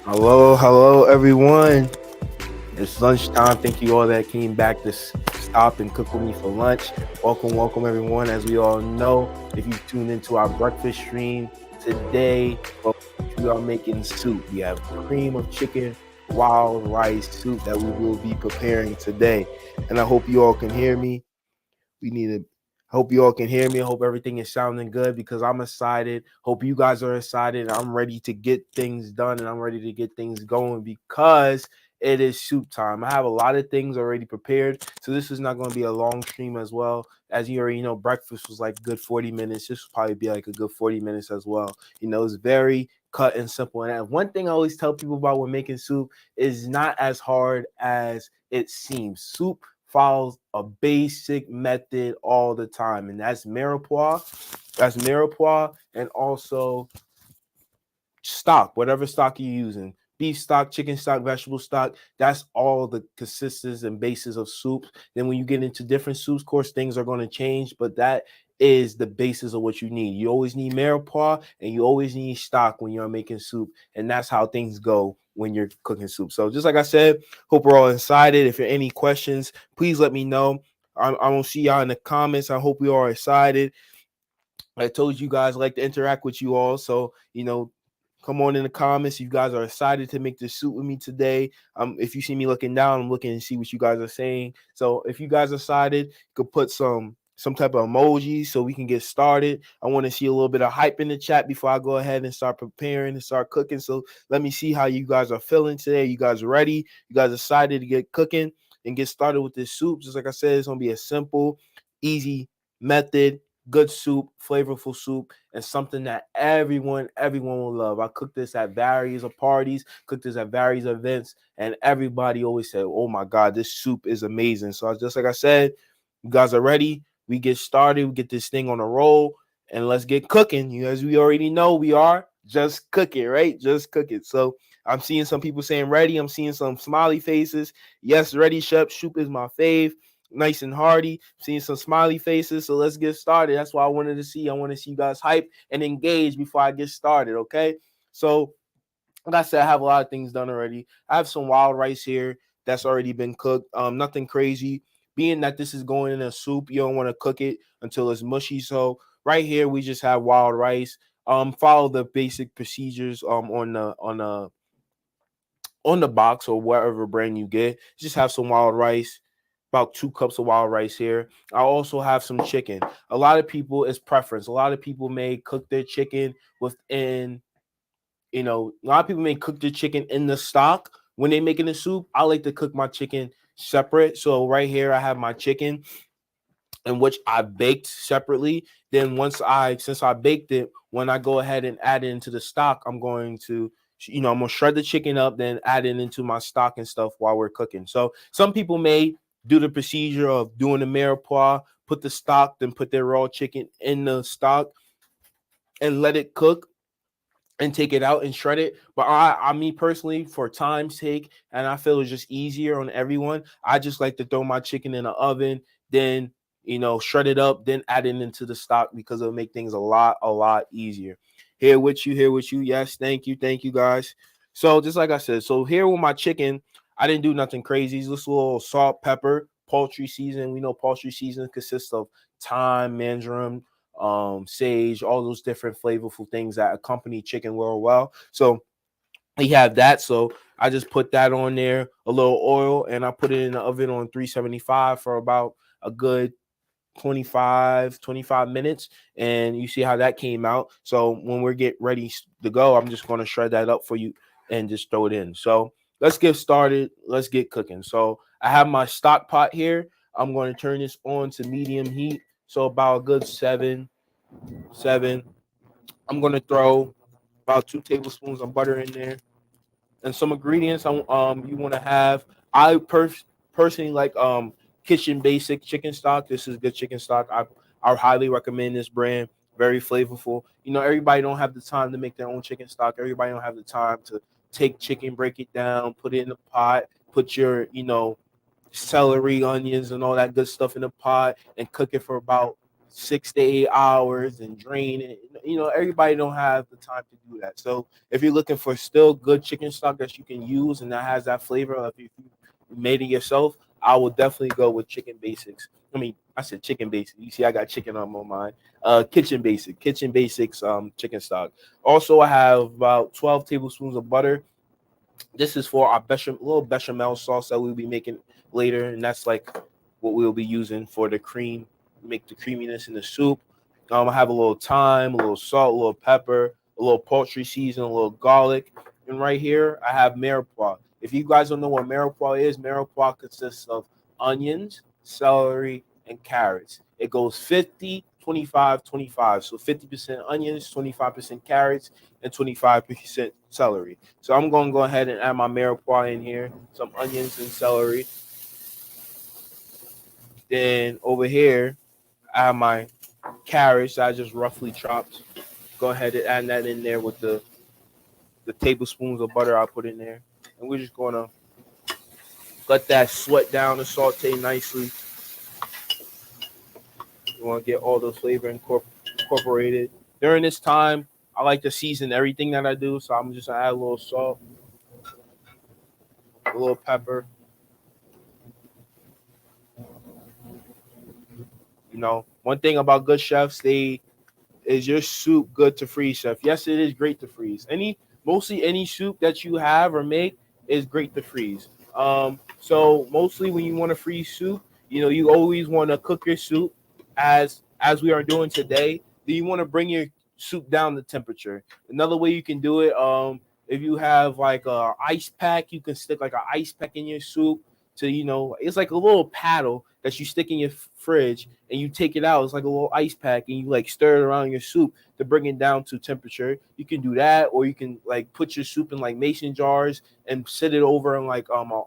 Hello, everyone. It's lunchtime. Thank you all that came back to stop and cook with me for lunch. Welcome, everyone. As we all know, if you tuned into our breakfast stream today, we are making soup. We have cream of chicken, wild rice soup that we will be preparing today. And I hope you all can hear me. We need to hope you all can hear me. I hope everything is sounding good because I'm excited. Hope you guys are excited. I'm ready to get things done and I'm ready to get things going because it is soup time. I have a lot of things already prepared. So this is not going to be a long stream as well. As you already know, breakfast was like a good 40 minutes. This will probably be like a good 40 minutes as well. It's very cut and simple. And one thing I always tell people about when making soup is not as hard as it seems. Soup follows a basic method all the time, and that's mirepoix. That's mirepoix, and also stock, whatever stock you're using. Beef stock, chicken stock, vegetable stock. That's all the consistencies and bases of soups. Then when you get into different soups, of course, things are going to change, but that is the basis of what you need. You always need mirepoix and you always need stock when you're making soup. And that's how things go when you're cooking soup. So just like I said, hope we're all excited. If there are any questions, please let me know. I don't see y'all in the comments. I hope we are excited. I told you guys I like to interact with you all. So, come on in the comments. You guys are excited to make this soup with me today. If you see me looking down, I'm looking to see what you guys are saying. So if you guys are excited, you could put some type of emoji so we can get started. I want to see a little bit of hype in the chat before I go ahead and start preparing and start cooking. So let me see how you guys are feeling today. You guys ready? You guys excited to get cooking and get started with this soup? Just like I said, it's gonna be a simple, easy method, good soup, flavorful soup, and something that everyone will love. I cooked this at various parties, cooked this at various events, and everybody always said, "Oh my God, this soup is amazing." So just like I said, you guys are ready. We get started. We get this thing on a roll, and let's get cooking. As we already know, we are just cooking, right? Just cooking. So I'm seeing some people saying ready. I'm seeing some smiley faces. Yes, ready, chef. Soup is my fave, nice and hearty. Seeing some smiley faces. So let's get started. That's what I wanted to see. I want to see you guys hype and engage before I get started. Okay. So, like I said, I have a lot of things done already. I have some wild rice here that's already been cooked. Nothing crazy. Being that this is going in a soup, you don't want to cook it until it's mushy. So right here, we just have wild rice. Follow the basic procedures on the box or whatever brand you get. Just have some wild rice, about 2 cups of wild rice here. I also have some chicken. A lot of people, it's preference. A lot of people may cook their chicken within, a lot of people may cook their chicken in the stock when they making the soup. I like to cook my chicken separate. So right here, I have my chicken in which I baked separately. Then since I baked it, when I go ahead and add it into the stock, I'm gonna shred the chicken up, then add it into my stock and stuff while we're cooking. So some people may do the procedure of doing the mirepoix, put the stock, then put their raw chicken in the stock and let it cook and take it out and shred it. But me personally, for time's sake, and I feel it's just easier on everyone, I just like to throw my chicken in the oven, then shred it up, then add it into the stock because it'll make things a lot easier. Here with you. Yes, thank you guys. So just like I said, so here with my chicken, I didn't do nothing crazy. Just a little salt, pepper, poultry season. We know poultry season consists of thyme, marjoram, sage, all those different flavorful things that accompany chicken real well. So we have that. So I just put that on there, a little oil, and I put it in the oven on 375 for about a good 25 minutes, and you see how that came out. So when we're get ready to go, I'm just going to shred that up for you and just throw it in. So let's get started. Let's get cooking. So I have my stock pot here. I'm going to turn this on to medium heat, so about a good seven. I'm going to throw about 2 tablespoons of butter in there and some ingredients you want to have. Personally like Kitchen Basic chicken stock. This is good chicken stock. I highly recommend this brand. Very flavorful. Everybody don't have the time to make their own chicken stock. Everybody don't have the time to take chicken, break it down, put it in the pot, put your celery, onions, and all that good stuff in the pot, and cook it for about 6 to 8 hours and drain it. Everybody don't have the time to do that. So if you're looking for still good chicken stock that you can use and that has that flavor of if you made it yourself, I will definitely go with Chicken Basics. I mean, I said Chicken Basics. You see, I got chicken on my mind. Kitchen Basics chicken stock. Also, I have about 12 tablespoons of butter. This is for our little bechamel sauce that we'll be making later, and that's like what we'll be using for the cream, make the creaminess in the soup. I have a little thyme, a little salt, a little pepper, a little poultry season, a little garlic, and right here I have mirepoix. If you guys don't know what mirepoix is, mirepoix consists of onions, celery, and carrots. It goes 50, 25, 25. So 50% onions, 25% carrots, and 25% celery. So I'm going to go ahead and add my mirepoix in here, some onions and celery. Then over here, I have my carrots that I just roughly chopped. Go ahead and add that in there with the tablespoons of butter I put in there. And we're just going to let that sweat down and saute nicely. You want to get all those flavor incorporated. During this time, I like to season everything that I do. So I'm just going to add a little salt, a little pepper. One thing about good chefs, is your soup good to freeze, chef? Yes, it is great to freeze. Mostly any soup that you have or make is great to freeze. So mostly when you want to freeze soup, you always want to cook your soup as we are doing today. Then you want to bring your soup down to temperature. Another way you can do it, if you have like a ice pack, you can stick like an ice pack in your soup to, it's like a little paddle that you stick in your fridge and you take it out. It's like a little ice pack and you like stir it around your soup to bring it down to temperature. You can do that, or you can like put your soup in like mason jars and sit it over in like a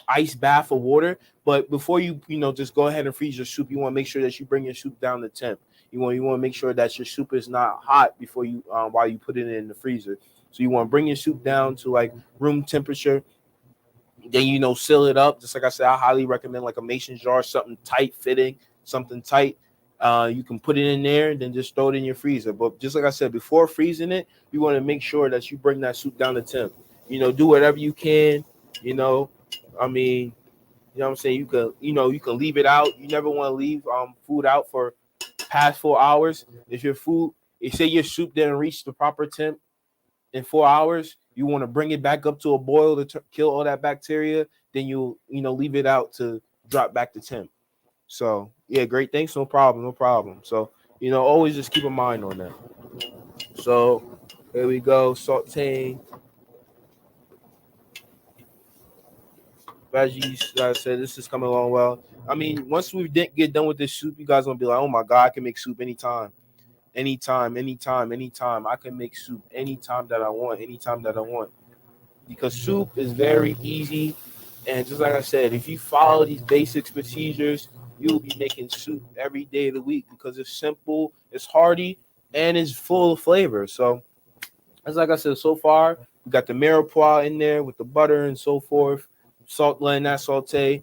ice bath of water. But before you just go ahead and freeze your soup, you want to make sure that you bring your soup down to temp. You want to make sure that your soup is not hot before you while you put it in the freezer. So you want to bring your soup down to like room temperature. Then seal it up. Just like I said, I highly recommend like a mason jar, something tight fitting, something tight. You can put it in there and then just throw it in your freezer. But just like I said, before freezing it, you want to make sure that you bring that soup down to temp. Do whatever you can. I mean, what I'm saying? You can leave it out. You never want to leave food out for past 4 hours. If say your soup didn't reach the proper temp in 4 hours, you want to bring it back up to a boil to kill all that bacteria. Then leave it out to drop back to temp. So yeah, great. Thanks. No problem. So always just keep a mind on that. So here we go, sauteing veggies. Like I said, this is coming along well. I mean, once we get done with this soup, you guys gonna be like, oh my god, I can make soup anytime. Anytime. I can make soup anytime that I want. Because soup is very easy. And just like I said, if you follow these basic procedures, you'll be making soup every day of the week because it's simple, it's hearty, and it's full of flavor. So, as like I said, so far, we got the mirepoix in there with the butter and so forth. Salt, letting that saute.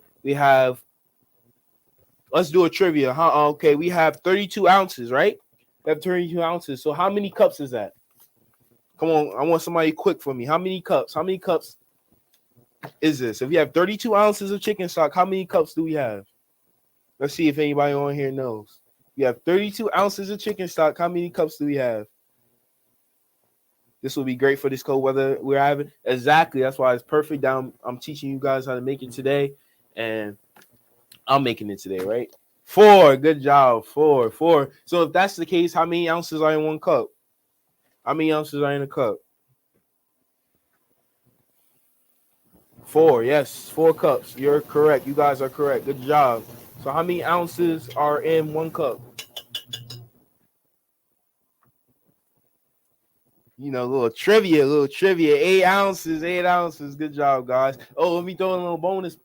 Let's do a trivia. Okay, we have 32 ounces, right? We have 32 ounces. So how many cups is that? Come on, I want somebody quick for me. How many cups? How many cups is this? If we have 32 ounces of chicken stock, how many cups do we have? Let's see if anybody on here knows. We have 32 ounces of chicken stock. How many cups do we have? This will be great for this cold weather we're having. Exactly. That's why it's perfect. I'm teaching you guys how to make it today. And I'm making it today, right? 4. Good job. 4. So if that's the case, how many ounces are in one cup? How many ounces are in a cup? 4. Yes, 4 cups. You're correct. You guys are correct. Good job. So how many ounces are in one cup? Little trivia. 8 ounces. Good job, guys. Oh, let me throw in a little bonus.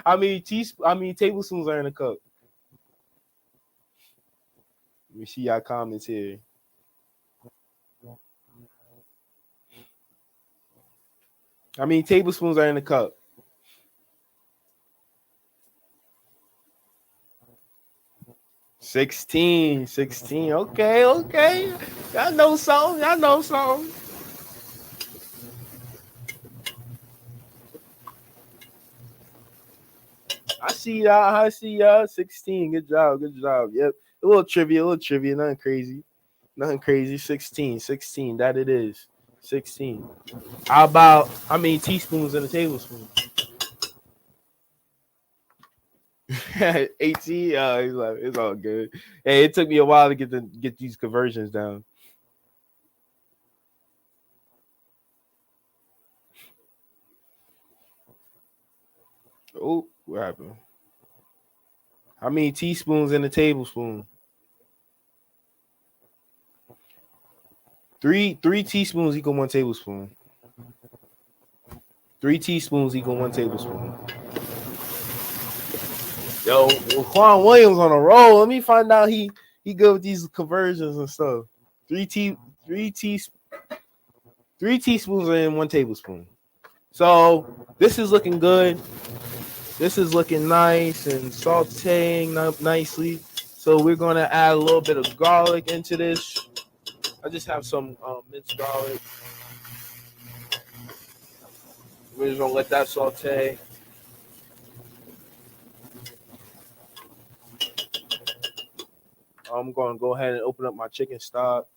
How many tablespoons are in a cup? Let me see y'all comments here. How many tablespoons are in a cup? 16. Okay. Y'all know something. I see y'all. 16. Good job. Yep. A little trivia. Nothing crazy. 16. That it is. 16. How about how many teaspoons in a tablespoon? 18. He's like, it's all good. Hey, it took me a while to get these conversions down. Oh, what happened? How many teaspoons in a tablespoon? Three teaspoons equal 1 tablespoon. 3 teaspoons equal 1 tablespoon. Yo, Quan Williams on a roll. Let me find out he good with these conversions and stuff. Three tea three tea 3 teaspoons in 1 tablespoon. So this is looking good. This is looking nice and sauteing up nicely. So we're gonna add a little bit of garlic into this. I just have some minced garlic. We're just gonna let that saute. I'm gonna go ahead and open up my chicken stock.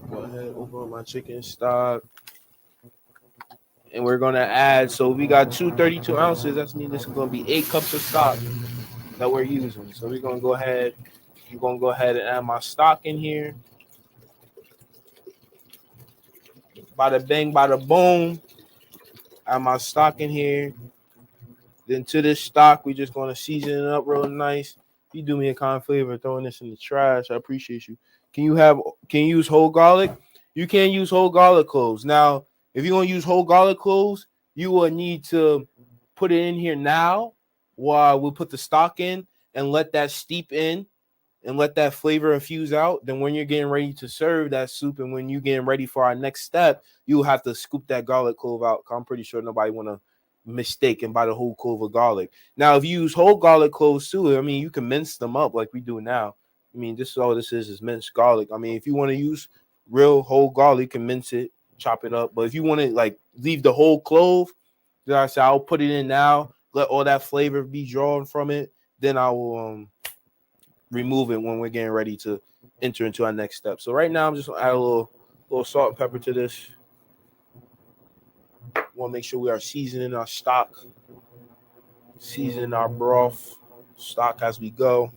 Go ahead, open up my chicken stock. And we're gonna add, so we got 232 ounces. That means this is gonna be 8 cups of stock that we're using. So we're gonna go ahead. I'm gonna go ahead and add my stock in here. Bada bang, bada boom. Add my stock in here. Then to this stock, we're just gonna season it up real nice. If you do me a kind favor throwing this in the trash, I appreciate you. Can you use whole garlic? You can't use whole garlic cloves. Now, if you're gonna use whole garlic cloves, you will need to put it in here now while we put the stock in and let that steep in and let that flavor infuse out. Then when you're getting ready to serve that soup and when you're getting ready for our next step, you'll have to scoop that garlic clove out. I'm pretty sure nobody want to mistake and buy the whole clove of garlic. Now, if you use whole garlic cloves too, I mean, you can mince them up like we do now. I mean, this is all this is minced garlic. I mean, if you want to use real whole garlic, you can mince it, chop it up. But if you want to like leave the whole clove, then I say I'll put it in now, let all that flavor be drawn from it. Then I will remove it when we're getting ready to enter into our next step. So right now I'm just gonna add a little salt and pepper to this. Want to make sure we are seasoning our stock, seasoning our broth, stock as we go.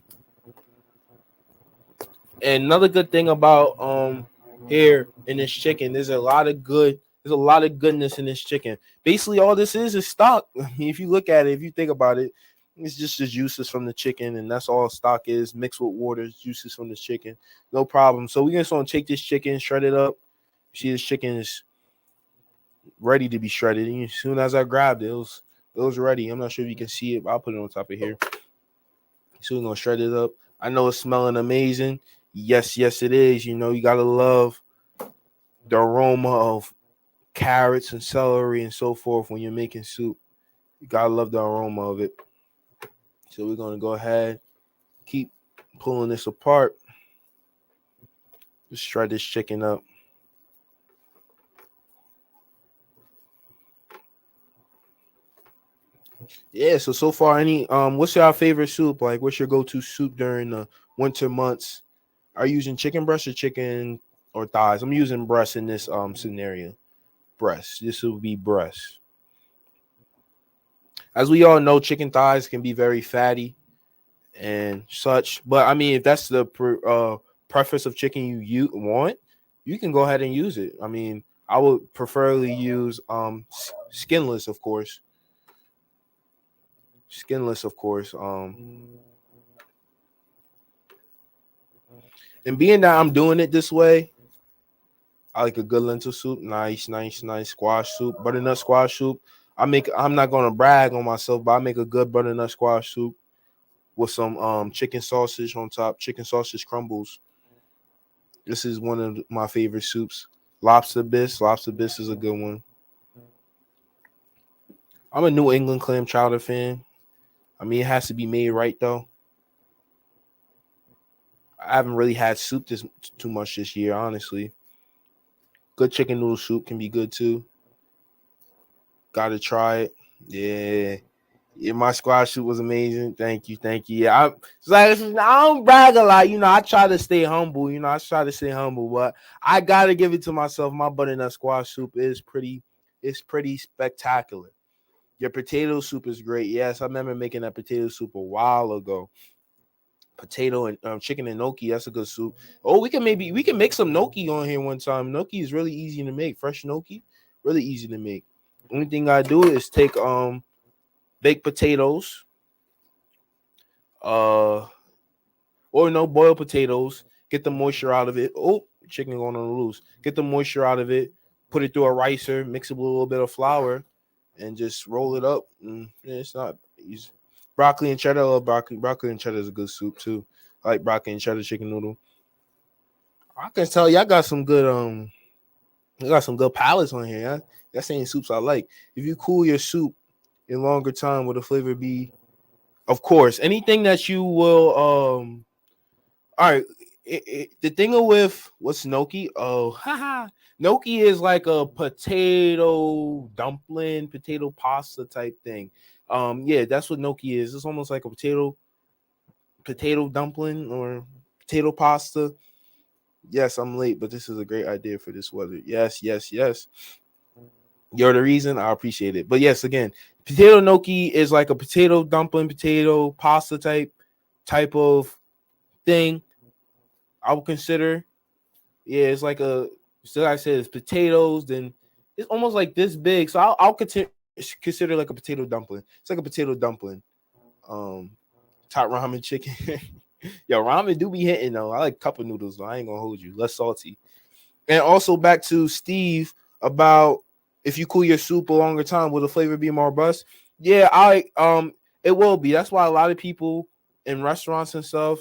And another good thing about here in this chicken, there's a lot of goodness in this chicken. Basically, all this is stock. I mean, if you look at it, if you think about it, it's just the juices from the chicken, and that's all stock is mixed with water, juices from the chicken. No problem. So we're just gonna take this chicken, shred it up. See, this chicken is ready to be shredded. And as soon as I grabbed it, it was ready. I'm not sure if you can see it, but I'll put it on top of here. So we're gonna shred it up. I know it's smelling amazing. Yes, it is. You know, you gotta love the aroma of carrots and celery and so forth when you're making soup. You gotta love the aroma of it. So we're gonna go ahead, keep pulling this apart. Just shred this chicken up. Yeah, so far any what's your favorite soup? Like what's your go-to soup during the winter months? Are you using chicken breast or chicken or thighs? I'm using breast in this scenario. Breast. This will be breast. As we all know, chicken thighs can be very fatty and such. But I mean, if that's the preference of chicken you want, you can go ahead and use it. I mean, I would preferably use skinless, of course. Skinless, of course. And being that I'm doing it this way, I like a good lentil soup, nice squash soup, butternut squash soup. I'm not gonna brag on myself, but I make a good butternut squash soup with some chicken sausage on top, chicken sausage crumbles. This is one of my favorite soups. Lobster bisque is a good one. I'm a New England clam chowder fan. I mean, it has to be made right though. I haven't really had soup this too much this year, honestly. Good chicken noodle soup can be good too. Gotta try it. Yeah. Yeah, my squash soup was amazing. Thank you, thank you. Yeah, I don't brag a lot. I try to stay humble. But I gotta give it to myself. My butternut squash soup it's pretty spectacular. Your potato soup is great. Yes, I remember making that potato soup a while ago. Potato and chicken and gnocchi. That's a good soup. Oh, we can make some gnocchi on here one time. Gnocchi is really easy to make. Fresh gnocchi, really easy to make. Only thing I do is take baked potatoes, uh, or no boiled potatoes. Get the moisture out of it. Oh, chicken going on the loose. Get the moisture out of it. Put it through a ricer. Mix it with a little bit of flour, and just roll it up. Yeah, it's not easy. Broccoli and cheddar. I love broccoli. Broccoli and cheddar is a good soup too. I like broccoli and cheddar chicken noodle. I can tell y'all got some good you got some good palates on here. Yeah? That's saying soups I like. If you cool your soup in longer time, will the flavor be? Of course, anything that you will. All right. The thing with what's gnocchi? Oh, haha. Gnocchi is like a potato dumpling, potato pasta type thing. Yeah, that's what gnocchi is. It's almost like a potato dumpling or potato pasta. Yes, I'm late, but this is a great idea for this weather. Yes, yes, yes. You're the reason. I appreciate it. But yes, again, potato gnocchi is like a potato dumpling, potato pasta type of thing. I would consider. Yeah, it's like so like I said, it's potatoes. Then it's almost like this big. So I'll consider like a potato dumpling. It's like a potato dumpling. Um, Top ramen chicken. Yo, ramen do be hitting though. I like cup of noodles though. I ain't gonna hold you. Less salty. And also back to Steve about if you cool your soup a longer time, will the flavor be more robust? Yeah, it will be. That's why a lot of people in restaurants and stuff,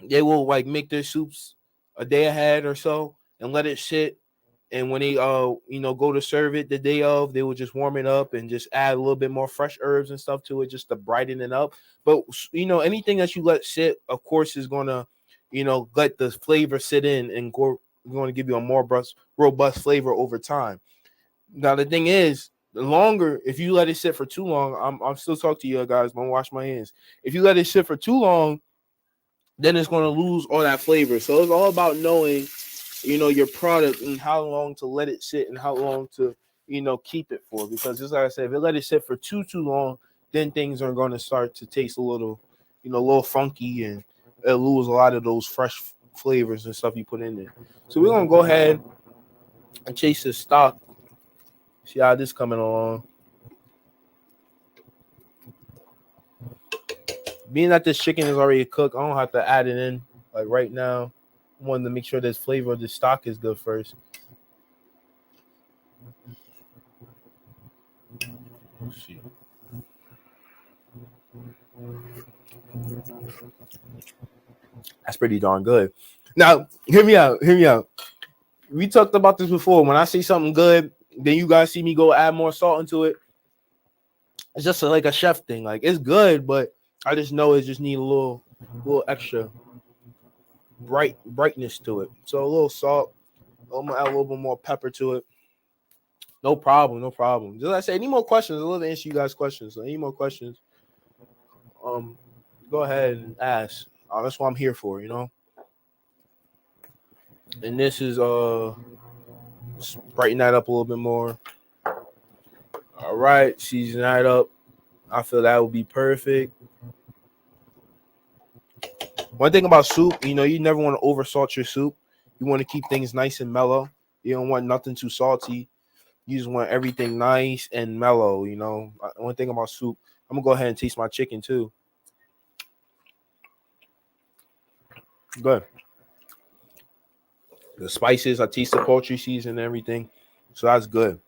they will like make their soups a day ahead or so and let it sit. And when they go to serve it the day of, they will just warm it up and just add a little bit more fresh herbs and stuff to it just to brighten it up. But anything that you let sit, of course, is gonna, let the flavor sit in and going to give you a more robust flavor over time. Now the thing is, the longer if you let it sit for too long, I'm still talking to you guys. I'm gonna wash my hands. If you let it sit for too long, then it's gonna lose all that flavor. So it's all about knowing, your product and how long to let it sit and how long to, keep it for. Because just like I said, if you let it sit for too long, then things are gonna start to taste a little, a little funky and it'll lose a lot of those fresh flavors and stuff you put in there. So we're gonna go ahead and chase this stock. See how this coming along. Being that this chicken is already cooked, I don't have to add it in like right now. I wanted to make sure this flavor of the stock is good first. Let's see. That's pretty darn good. Now, hear me out. Hear me out. We talked about this before. When I say something good, then you guys see me go add more salt into it. It's just like a chef thing. Like it's good, but I just know it just need a little extra brightness to it. So a little salt. I'm gonna add a little bit more pepper to it. No problem, no problem. Just like I say, any more questions? I'd love to answer you guys' questions. So any more questions? Go ahead and ask. That's what I'm here for, And this is brighten that up a little bit more. All right, season that up. I feel that would be perfect. One thing about soup, you never want to oversalt your soup. You want to keep things nice and mellow. You don't want nothing too salty. You just want everything nice and mellow. One thing about soup, I'm gonna go ahead and taste my chicken too. Good. The spices, I taste the poultry season and everything, so that's good.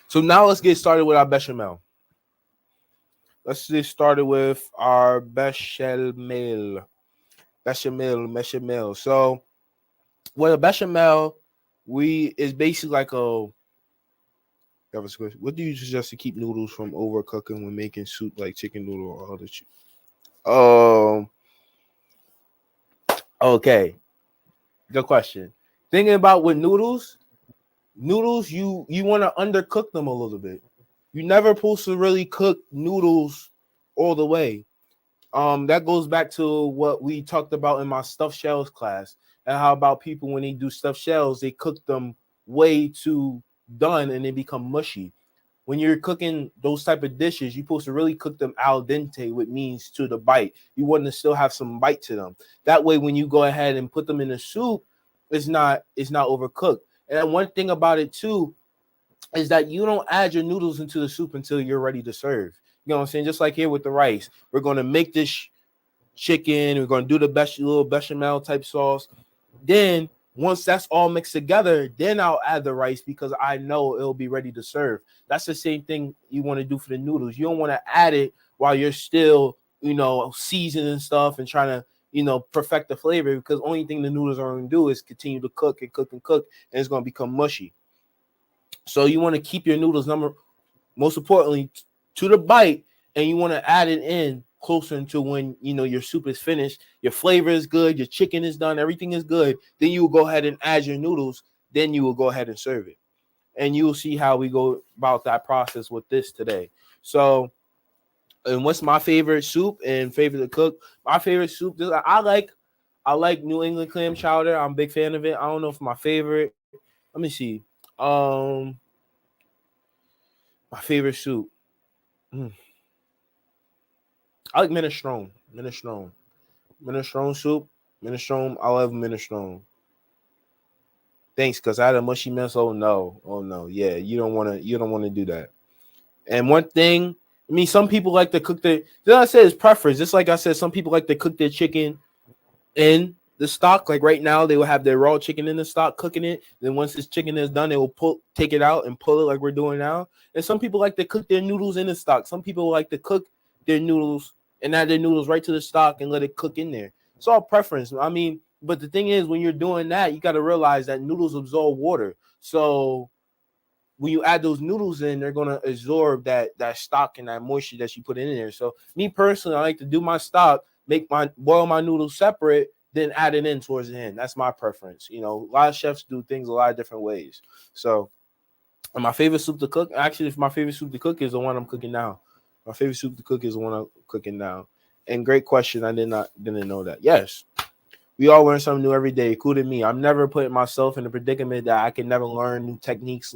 So now let's get started with our bechamel. Let's get started with our bechamel. Bechamel. So, with a bechamel, is basically like What do you suggest to keep noodles from overcooking when making soup like chicken noodle or other? Okay, good question. Thinking about with noodles, you want to undercook them a little bit. You never supposed to really cook noodles all the way. That goes back to what we talked about in my stuffed shells class, and how about people when they do stuffed shells, they cook them way too done and they become mushy. When you're cooking those type of dishes, you're supposed to really cook them al dente, which means to the bite. You want to still have some bite to them. That way, when you go ahead and put them in the soup, it's not overcooked. And one thing about it too is that you don't add your noodles into the soup until you're ready to serve. You know what I'm saying? Just like here with the rice, we're going to make this chicken. We're going to do the best little bechamel type sauce. Then once that's all mixed together, then I'll add the rice because I know it'll be ready to serve. That's the same thing you want to do for the noodles. You don't want to add it while you're still, seasoning stuff and trying to, perfect the flavor, because only thing the noodles are going to do is continue to cook and cook and cook, and it's going to become mushy. So you want to keep your noodles most importantly to the bite, and you want to add it in closer to when your soup is finished, your flavor is good, your chicken is done, everything is good. Then you will go ahead and add your noodles. Then you will go ahead and serve it, and you will see how we go about that process with this today. So, and what's my favorite soup and favorite to cook? My favorite soup, I like New England clam chowder. I'm a big fan of it. I don't know if my favorite. Let me see. My favorite soup. I like minestrone. Minestrone soup. Minestrone. I love minestrone. Thanks, cause I had a mushy mess. Oh no. Yeah, you don't want to do that. And one thing, I mean, some people like to cook their. Then I said it's preference. Just like I said, some people like to cook their chicken in the stock. Like right now, they will have their raw chicken in the stock, cooking it. Then once this chicken is done, they will take it out and pull it like we're doing now. And some people like to cook their noodles in the stock. Some people like to cook their noodles and add their noodles right to the stock and let it cook in there. It's all preference. I mean, but the thing is, when you're doing that, you got to realize that noodles absorb water. So when you add those noodles in, they're gonna absorb that stock and that moisture that you put in there. So me personally, I like to do my stock, boil my noodles separate, then add it in towards the end. That's my preference. A lot of chefs do things a lot of different ways. So, and my favorite soup to cook, actually, if my favorite soup to cook is the one I'm cooking now. My favorite soup to cook is the one I'm cooking now. And great question. I didn't know that. Yes. We all learn something new every day, including me. I'm never putting myself in a predicament that I can never learn new techniques,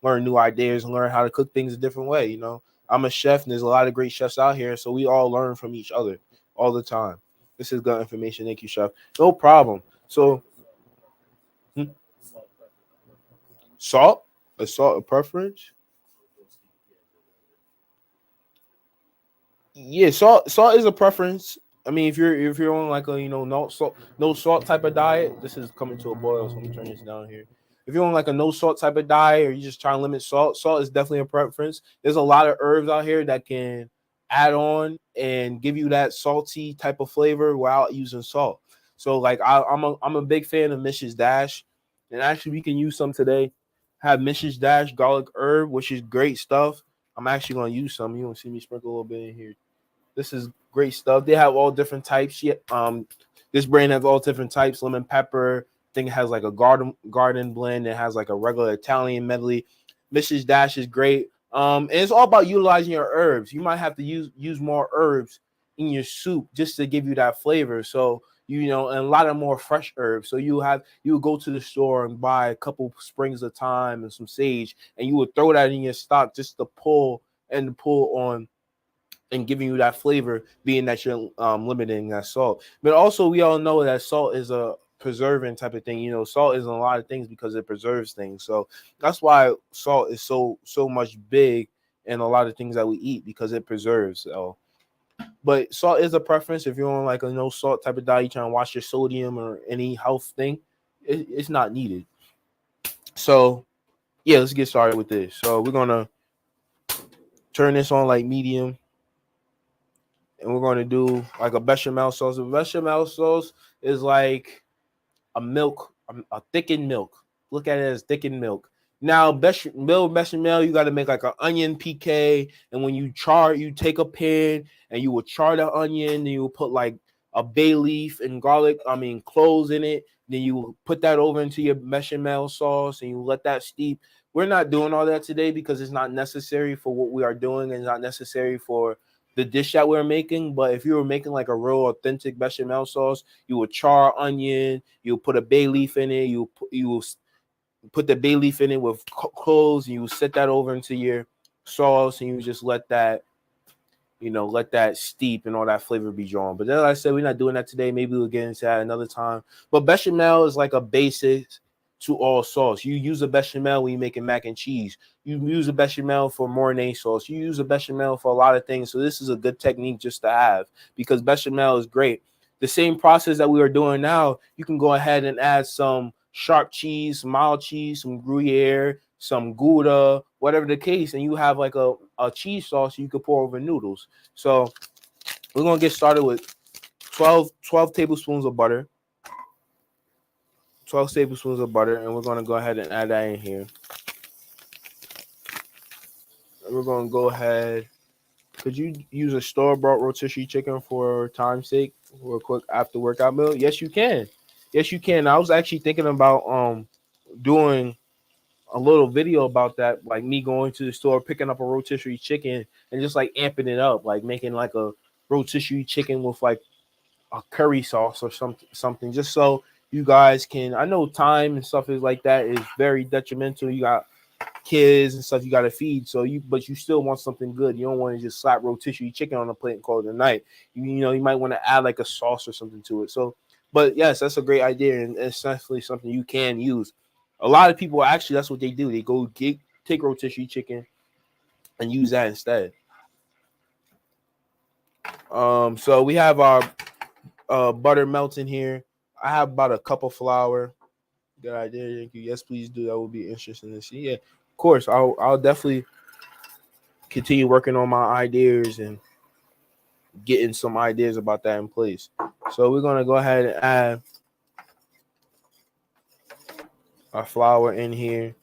learn new ideas, and learn how to cook things a different way. I'm a chef, and there's a lot of great chefs out here, so we all learn from each other all the time. This is good information. Thank you, chef. No problem. So, salt, a preference. Yeah, salt is a preference. I mean, if you're on like a no salt type of diet, this is coming to a boil. So let me turn this down here. If you're on like a no salt type of diet, or you just trying to limit salt is definitely a preference. There's a lot of herbs out here that can add on and give you that salty type of flavor without using salt. So like I'm a big fan of Mrs. Dash, and actually we can use some today. Have Mrs. Dash garlic herb, which is great stuff. I'm actually gonna use some. You want to see me sprinkle a little bit in here. This is great stuff. They have all different types. This brand has all different types. Lemon pepper. I think it has like a garden blend. It has like a regular Italian medley. Mrs. Dash is great. And it's all about utilizing your herbs. You might have to use more herbs in your soup just to give you that flavor. So and a lot of more fresh herbs. So you would go to the store and buy a couple sprigs of thyme and some sage, and you would throw that in your stock just to pull on and giving you that flavor, being that you're limiting that salt. But also, we all know that salt is a preserving type of thing. Salt is in a lot of things because it preserves things. So that's why salt is so much big in a lot of things that we eat, because it preserves. So, but salt is a preference. If you're on like a no salt type of diet, you're trying to watch your sodium or any health thing, it's not needed. So yeah, let's get started with this. So we're gonna turn this on like medium. And we're going to do like a bechamel sauce. A bechamel sauce is like a thickened milk. Look at it as thickened milk. Now, bechamel, you got to make like an onion PK, and when you you take a pan and you will char the onion, and you will put like a bay leaf and garlic, cloves in it. Then you will put that over into your bechamel sauce, and you let that steep. We're not doing all that today because it's not necessary for what we are doing, and it's not necessary for the dish that we're making. But if you were making like a real authentic bechamel sauce, you would char onion, you put a bay leaf in it, you will put the bay leaf in it with cloves, and you set that over into your sauce, and you just let that, let that steep and all that flavor be drawn. But then, like I said, we're not doing that today. Maybe we'll get into that another time. But bechamel is like a basic to all sauce. You use a bechamel when you're making mac and cheese. You use a bechamel for Mornay sauce. You use a bechamel for a lot of things. So this is a good technique just to have, because bechamel is great. The same process that we are doing now, you can go ahead and add some sharp cheese, mild cheese, some Gruyere, some Gouda, whatever the case, and you have like a cheese sauce you could pour over noodles. So we're going to get started with 12 tablespoons of butter. 12 tablespoons of butter, and we're going to go ahead and add that in here. And we're going to go ahead. Could you use a store-bought rotisserie chicken for time's sake, for a quick after workout meal? Yes, you can. Yes, you can. I was actually thinking about doing a little video about that, like me going to the store, picking up a rotisserie chicken, and just like amping it up, like making like a rotisserie chicken with like a curry sauce or something, just so you guys can. I know time and stuff is like that is very detrimental. You got kids and stuff you got to feed, but you still want something good. You don't want to just slap rotisserie chicken on a plate and call it a night. You might want to add like a sauce or something to it. So, but yes, that's a great idea, and it's definitely something you can use. A lot of people actually, that's what they do. They go take rotisserie chicken and use that instead. So we have our butter melting here. I have about a cup of flour. Good idea. Thank you. Yes, please do. That would be interesting to see. Yeah, of course. I'll definitely continue working on my ideas and getting some ideas about that in place. So we're gonna go ahead and add our flour in here.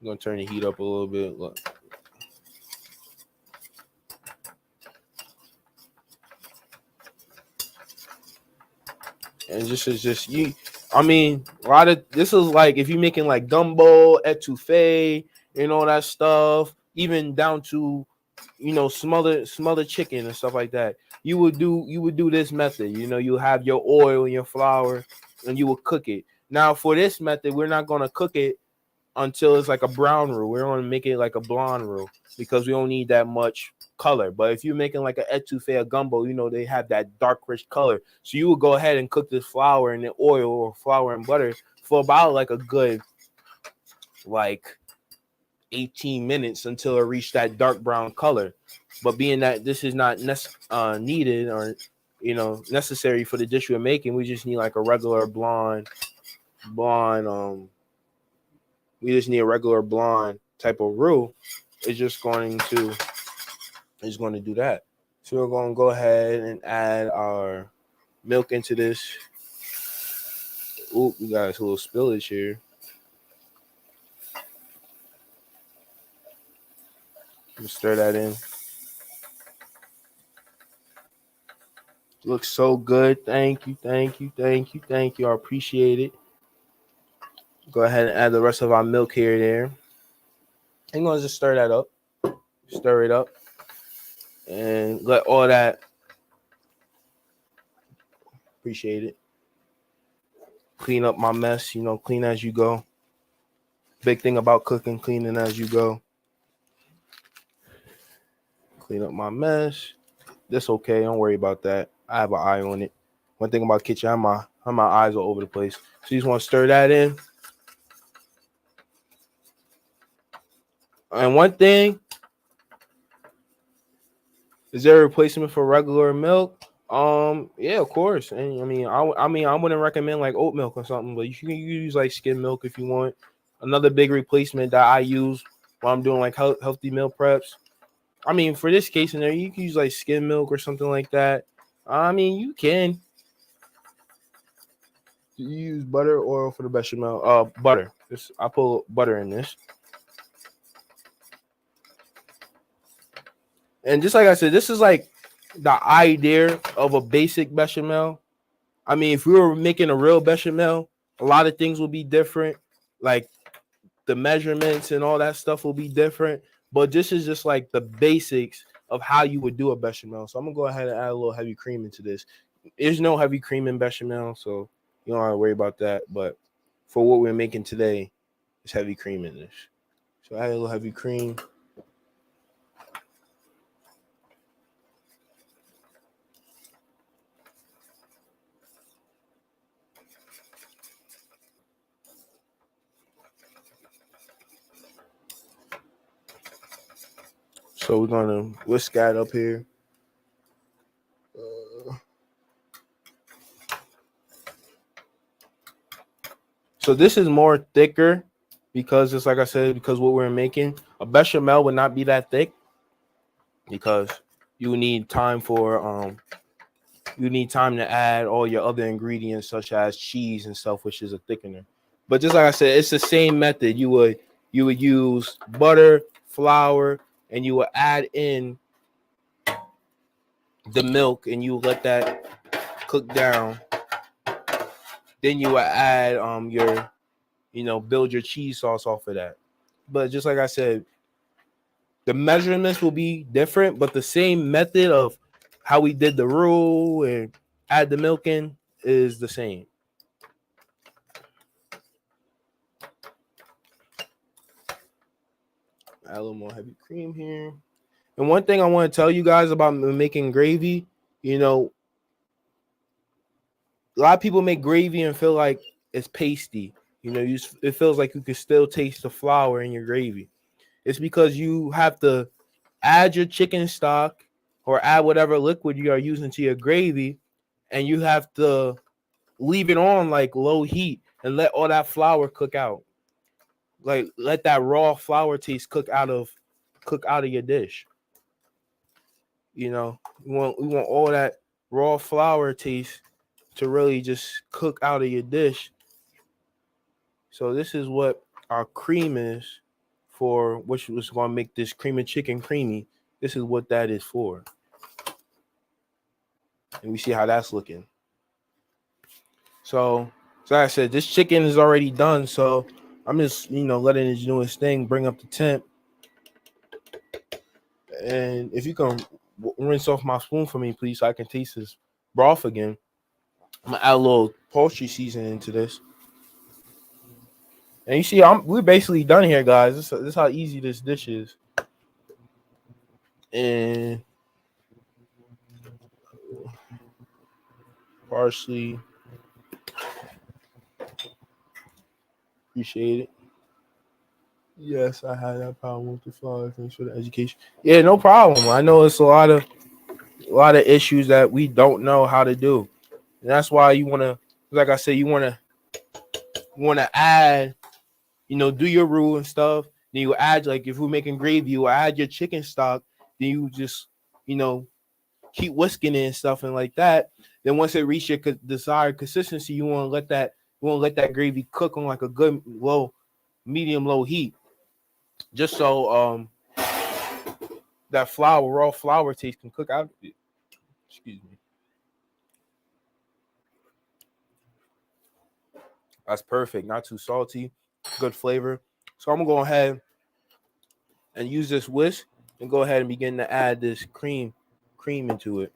I'm gonna turn the heat up a little bit. Look. And this is just you. A lot of this is like if you're making like gumbo, etouffee, all that stuff, even down to smothered chicken and stuff like that. You would do this method. You have your oil and your flour, and you will cook it. Now for this method, we're not gonna cook it until it's like a brown roux. We're gonna make it like a blonde roux because we don't need that much color. But if you're making like an etouffee, a gumbo, they have that dark rich color. So you would go ahead and cook this flour in the oil or flour and butter for about like a good 18 minutes until it reached that dark brown color. But being that this is not needed or necessary for the dish we're making, we just need like a regular blonde. We just need a regular blonde type of roux. It's going to do that. So we're going to go ahead and add our milk into this. Ooh, we got a little spillage here. Stir that in. Looks so good. Thank you. I appreciate it. Go ahead and add the rest of our milk here and there. I'm going to just stir that up. Stir it up. And let all that. Appreciate it. Clean up my mess. Clean as you go. Big thing about cooking, cleaning as you go. Clean up my mess. That's okay. Don't worry about that. I have an eye on it. One thing about kitchen, my eyes are over the place. So you just want to stir that in. And one thing, is there a replacement for regular milk? Yeah, of course. And I wouldn't recommend like oat milk or something, but you can use like skim milk if you want. Another big replacement that I use while I'm doing like healthy meal preps. For this case in there, you can use like skim milk or something like that. You can. Do you use butter or oil for the bechamel? Butter. I put butter in this. And just like I said, this is like the idea of a basic bechamel. I mean, if we were making a real bechamel, a lot of things will be different. Like the measurements and all that stuff will be different. But this is just like the basics of how you would do a bechamel. So I'm going to go ahead and add a little heavy cream into this. There's no heavy cream in bechamel, so you don't have to worry about that. But for what we're making today, it's heavy cream in this. So I add a little heavy cream. So we're going to whisk that up here. So this is more thicker because it's like I said, because what we're making, a bechamel would not be that thick because you need time for you need time to add all your other ingredients such as cheese and stuff, which is a thickener. But just like I said, it's the same method. You would use butter, flour, and you would add in the milk and you let that cook down. Then you would add your, build your cheese sauce off of that. But just like I said, the measurements will be different, but the same method of how we did the roux and add the milk in is the same. Add a little more heavy cream here. And one thing I want to tell you guys about making gravy, a lot of people make gravy and feel like it's pasty. It feels like you can still taste the flour in your gravy. It's because you have to add your chicken stock or add whatever liquid you are using to your gravy, and you have to leave it on like low heat and let all that flour cook out. Like let that raw flour taste cook out of your dish. We want all that raw flour taste to really just cook out of your dish. So this is what our cream is for, which was going to make this cream of chicken creamy. This is what that is for. And we see how that's looking. So like I said, this chicken is already done. So I'm just, letting it do its thing, bring up the temp. And if you can rinse off my spoon for me, please, so I can taste this broth again. I'm going to add a little poultry seasoning into this. And you see, we're basically done here, guys. This is how easy this dish is. And parsley. Appreciate it. Yes, I had that problem with the flour. Thanks for the education. Yeah, no problem. I know it's a lot of issues that we don't know how to do. And that's why you want to, like I said, you want to add, do your roux and stuff. Then you add, like if we're making gravy, you add your chicken stock. Then you just, keep whisking it and stuff and like that. Then once it reaches your desired consistency, you want to let that gravy cook on like a good medium low heat, just so that raw flour taste can cook out of it. Excuse me. That's perfect. Not too salty. Good flavor. So I'm gonna go ahead and use this whisk and go ahead and begin to add this cream into it.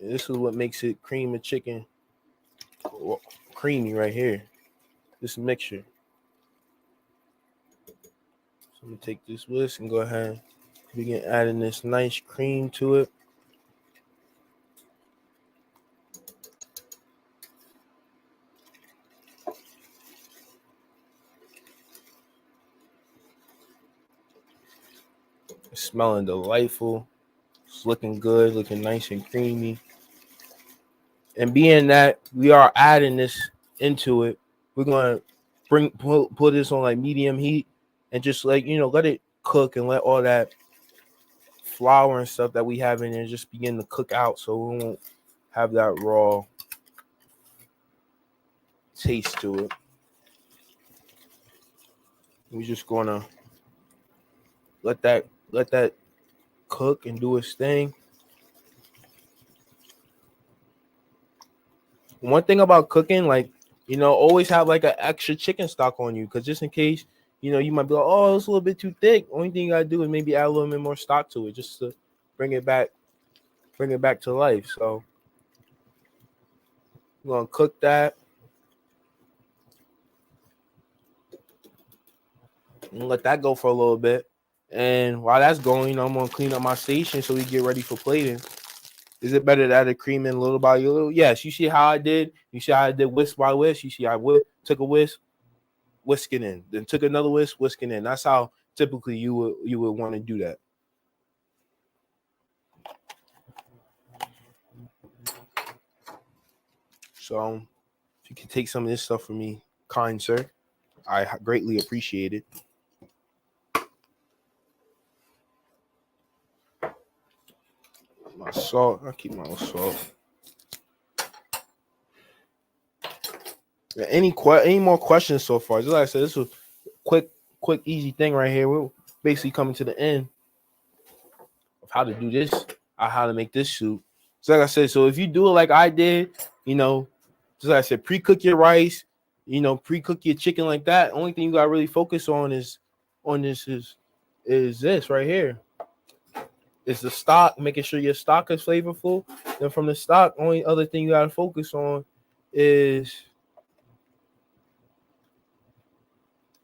And this is what makes it cream and chicken creamy right here. This mixture. So I'm gonna take this whisk and go ahead and begin adding this nice cream to it. It's smelling delightful. It's looking good, looking nice and creamy. And being that we are adding this into it, we're gonna put this on like medium heat and just let it cook and let all that flour and stuff that we have in there just begin to cook out, so we won't have that raw taste to it. We're just gonna let that cook and do its thing. One thing about cooking, like, always have like an extra chicken stock on you, because just in case, you might be like, oh, it's a little bit too thick. Only thing you gotta do is maybe add a little bit more stock to it, just to bring it back to life. So we're gonna cook that and let that go for a little bit. And while that's going, I'm gonna clean up my station so we get ready for plating. Is it better to add the cream in little by little? Yes. You see how I did? You see how I did whisk by whisk? You see I took a whisk, whisk it in, then took another whisk, whisk it in. That's how typically you would want to do that. So if you can take some of this stuff from me, kind sir, I greatly appreciate it. My salt, I keep my own salt. Any more questions so far? Just like I said, this was a quick, easy thing right here. We're basically coming to the end of how to do this, or how to make this soup. So like I said, so if you do it like I did, just like I said, pre-cook your rice, pre-cook your chicken like that. Only thing you gotta really focus on is this right here. It's the stock, making sure your stock is flavorful. Then from the stock, only other thing you gotta focus on is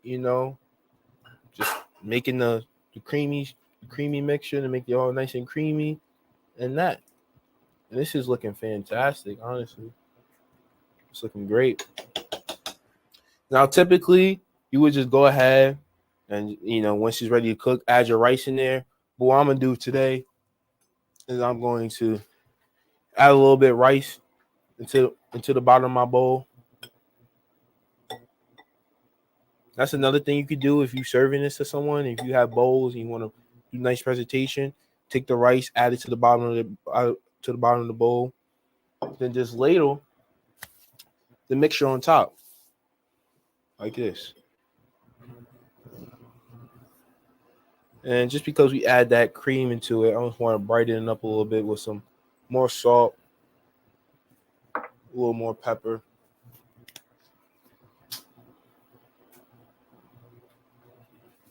just making the creamy mixture to make it all nice and creamy, and this is looking fantastic. Honestly, it's looking great. Now, typically, you would just go ahead and once it's ready to cook, add your rice in there. But what I'm gonna do today is I'm going to add a little bit of rice into the bottom of my bowl. That's another thing you could do if you're serving this to someone. If you have bowls and you want to do nice presentation, take the rice, add it to the bottom of the bowl, then just ladle the mixture on top like this. And just because we add that cream into it, I just want to brighten it up a little bit with some more salt, a little more pepper.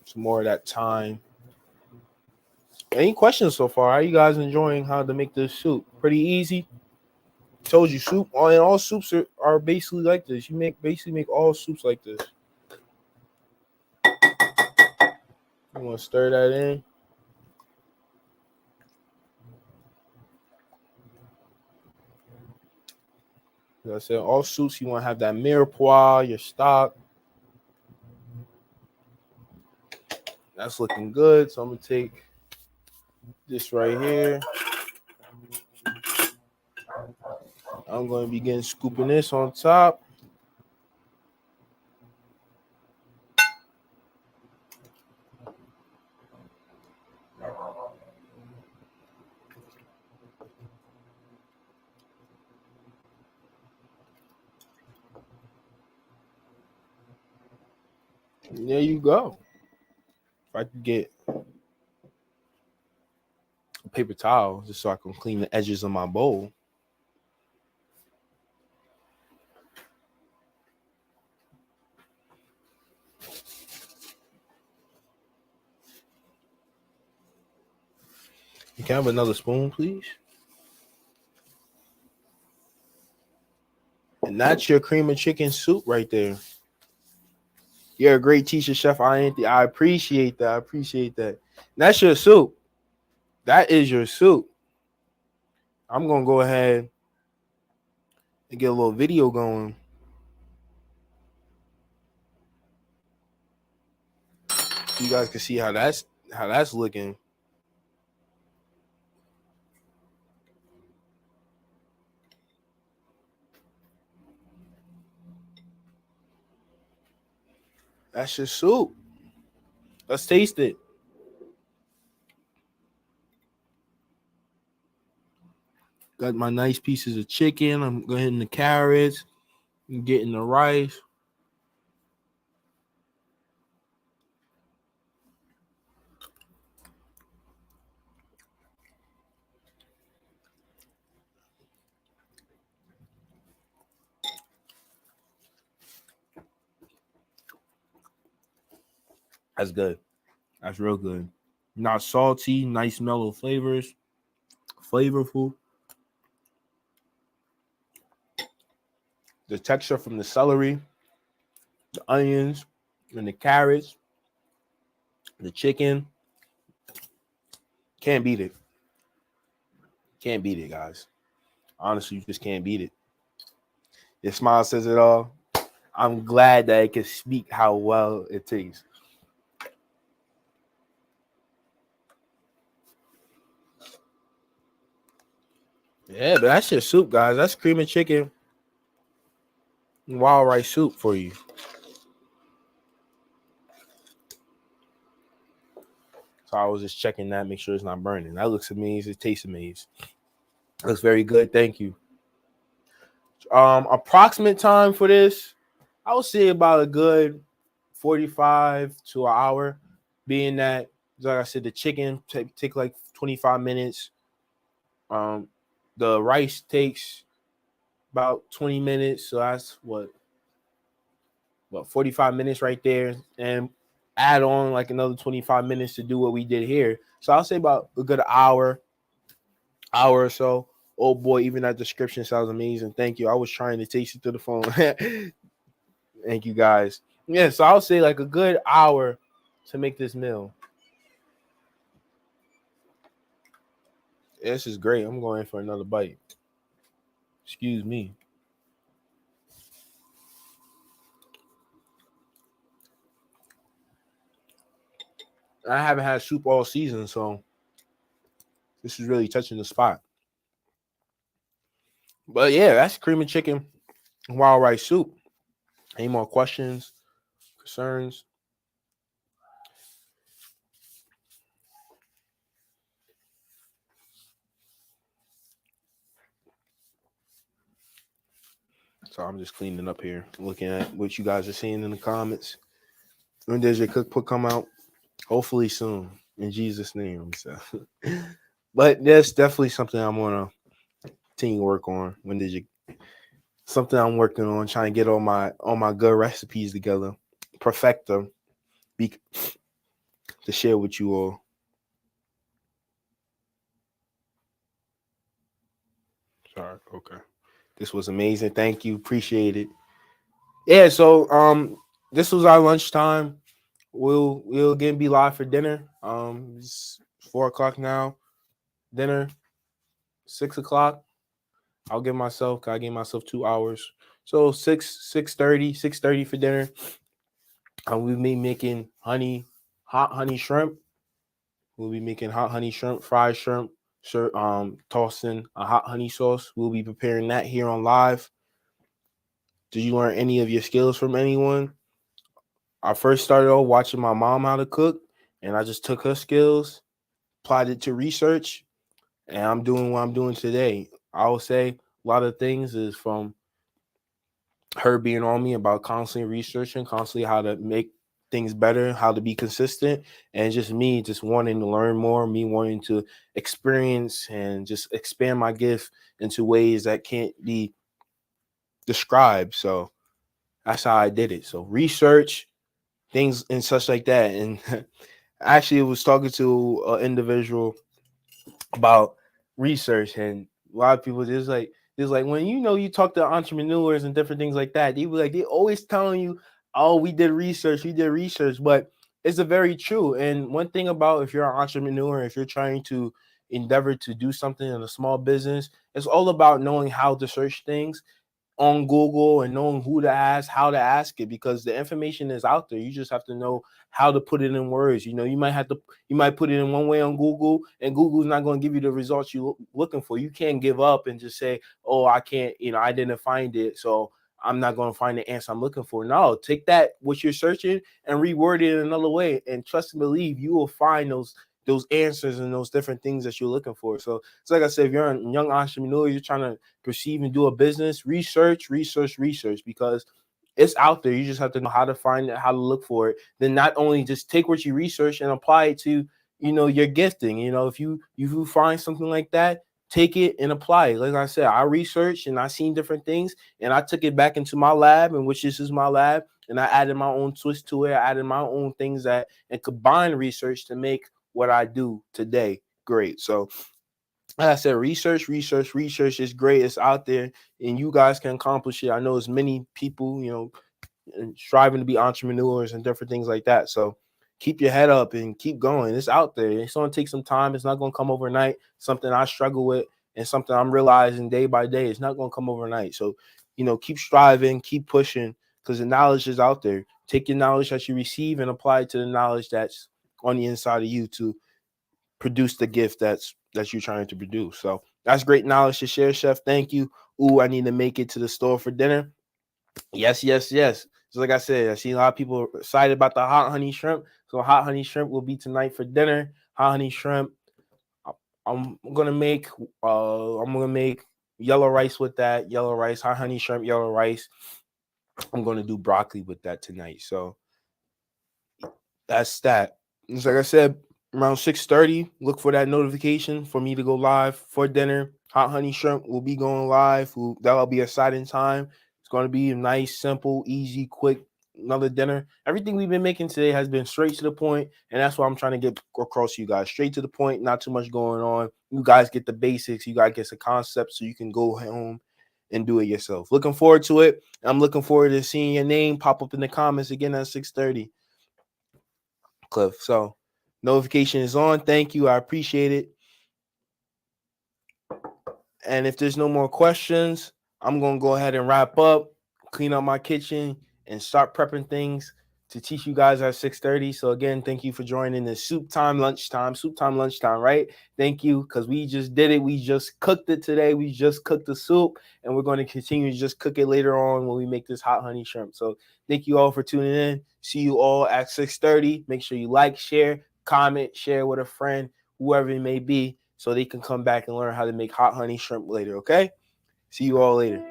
Some more of that thyme. Any questions so far? How are you guys enjoying how to make this soup? Pretty easy. Told you, soup. All soups are basically like this. You basically make all soups like this. You want to stir that in. Like I said, all soups you want to have that mirepoix, your stock. That's looking good. So I'm gonna take this right here. I'm going to begin scooping this on top. And there you go. If I could get a paper towel just so I can clean the edges of my bowl. You can have another spoon, please. And that's your cream and chicken soup right there. You're a great teacher, Chef Anthony. I appreciate that. That's your soup. That is your soup. I'm going to go ahead and get a little video going. So you guys can see how that's looking. That's your soup. Let's taste it. Got my nice pieces of chicken. I'm getting the carrots. I'm getting the rice. That's good. That's real good. Not salty, nice mellow flavors, flavorful. The texture from the celery, the onions, and the carrots, the chicken. Can't beat it. Can't beat it, guys. Honestly, you just can't beat it. Your smile says it all. I'm glad that it can speak how well it tastes. Yeah, but that's your soup, guys. That's cream and chicken and wild rice soup for you. So I was just checking that, make sure it's not burning. That looks amazing. It tastes amazing. Looks very good. Thank you. Approximate time for this, I would say about a good 45 to an hour. Being that, like I said, the chicken take like 25 minutes. Um, the rice takes about 20 minutes. So that's what 45 minutes right there. And add on like another 25 minutes to do what we did here. So I'll say about a good hour or so. Oh boy, even that description sounds amazing. Thank you. I was trying to taste it through the phone. Thank you guys. Yeah, so I'll say like a good hour to make this meal. This is great. I'm going for another bite. Excuse me. I haven't had soup all season, so this is really touching the spot. But yeah, that's cream and chicken, wild rice soup. Any more questions, concerns? So I'm just cleaning up here, looking at what you guys are seeing in the comments. When does your cookbook come out? Hopefully soon, in Jesus' name. So, but that's definitely something I'm gonna continue to work on. When did you? Something I'm working on, trying to get all my good recipes together, perfect them, be to share with you all. Sorry. Okay. This was amazing. Thank you. Appreciate it. Yeah. So this was our lunchtime. We'll again be live for dinner. It's 4 o'clock now. Dinner 6 o'clock. I gave myself 2 hours. So 6:30 for dinner. We'll be making hot honey shrimp. We'll be making hot honey shrimp, fried shrimp, tossed in a hot honey sauce. We'll be preparing that here on live. Did you learn any of your skills from anyone? I first started off watching my mom how to cook, and I just took her skills, applied it to research, and I'm doing what I'm doing today. I would say a lot of things is from her being on me about constantly researching, constantly how to make things better, how to be consistent, and just me just wanting to learn more, me wanting to experience and just expand my gift into ways that can't be described. So that's how I did it. So research things and such like that. And actually, was talking to an individual about research, and a lot of people just like when you talk to entrepreneurs and different things like that, they always telling you, oh, we did research, but it's a very true. And one thing about, if you're an entrepreneur, if you're trying to endeavor to do something in a small business, it's all about knowing how to search things on Google and knowing who to ask, how to ask it, because the information is out there. You just have to know how to put it in words. You might put it in one way on Google, and Google's not going to give you the results you're looking for. You can't give up and just say, "Oh, I can't. I didn't find it, so I'm not going to find the answer I'm looking for." No, take that what you're searching and reword it in another way, and trust and believe you will find those those answers and those different things that you're looking for. So it's like I said, if you're a young entrepreneur, you're trying to perceive and do a business, research, because it's out there. You just have to know how to find it, how to look for it. Then not only just take what you research and apply it to, your gifting. If you find something like that, take it and apply it. Like I said, I researched and I seen different things and I took it back into my lab, and which this is my lab, and I added my own twist to it. I added my own things that and combined research to make what I do today great. So like I said, research is great. It's out there, and you guys can accomplish it. I know as many people, striving to be entrepreneurs and different things like that. So keep your head up and keep going. It's out there. It's going to take some time. It's not going to come overnight. Something I struggle with and something I'm realizing day by day. It's not going to come overnight. So, keep striving, keep pushing, because the knowledge is out there. Take your knowledge that you receive and apply it to the knowledge that's on the inside of you to produce the gift that you're trying to produce. So that's great knowledge to share, Chef. Thank you. Ooh, I need to make it to the store for dinner. Yes. So like I said, I see a lot of people excited about the hot honey shrimp. So hot honey shrimp will be tonight for dinner. Hot honey shrimp. I'm gonna make yellow rice with that. Yellow rice, hot honey shrimp, yellow rice. I'm gonna do broccoli with that tonight. So that's that. It's like I said, around 6:30, look for that notification for me to go live for dinner. Hot honey shrimp will be going live. That'll be a exciting time. It's going to be a nice, simple, easy, quick, another dinner. Everything we've been making today has been straight to the point, and that's what I'm trying to get across to you guys. Straight to the point, not too much going on. You guys get the basics. You guys get the concept so you can go home and do it yourself. Looking forward to it. I'm looking forward to seeing your name pop up in the comments again at 6:30. Cliff. So notification is on. Thank you. I appreciate it. And if there's no more questions, I'm going to go ahead and wrap up, clean up my kitchen, and start prepping things to teach you guys at 6:30. So again, thank you for joining the soup time lunchtime, right? Thank you, because we just did it. We just cooked it today. We just cooked the soup, and we're going to continue to just cook it later on when we make this hot honey shrimp. So thank you all for tuning in. See you all at 6:30. Make sure you like, share, comment, share with a friend, whoever it may be, so they can come back and learn how to make hot honey shrimp later, okay? See you all later.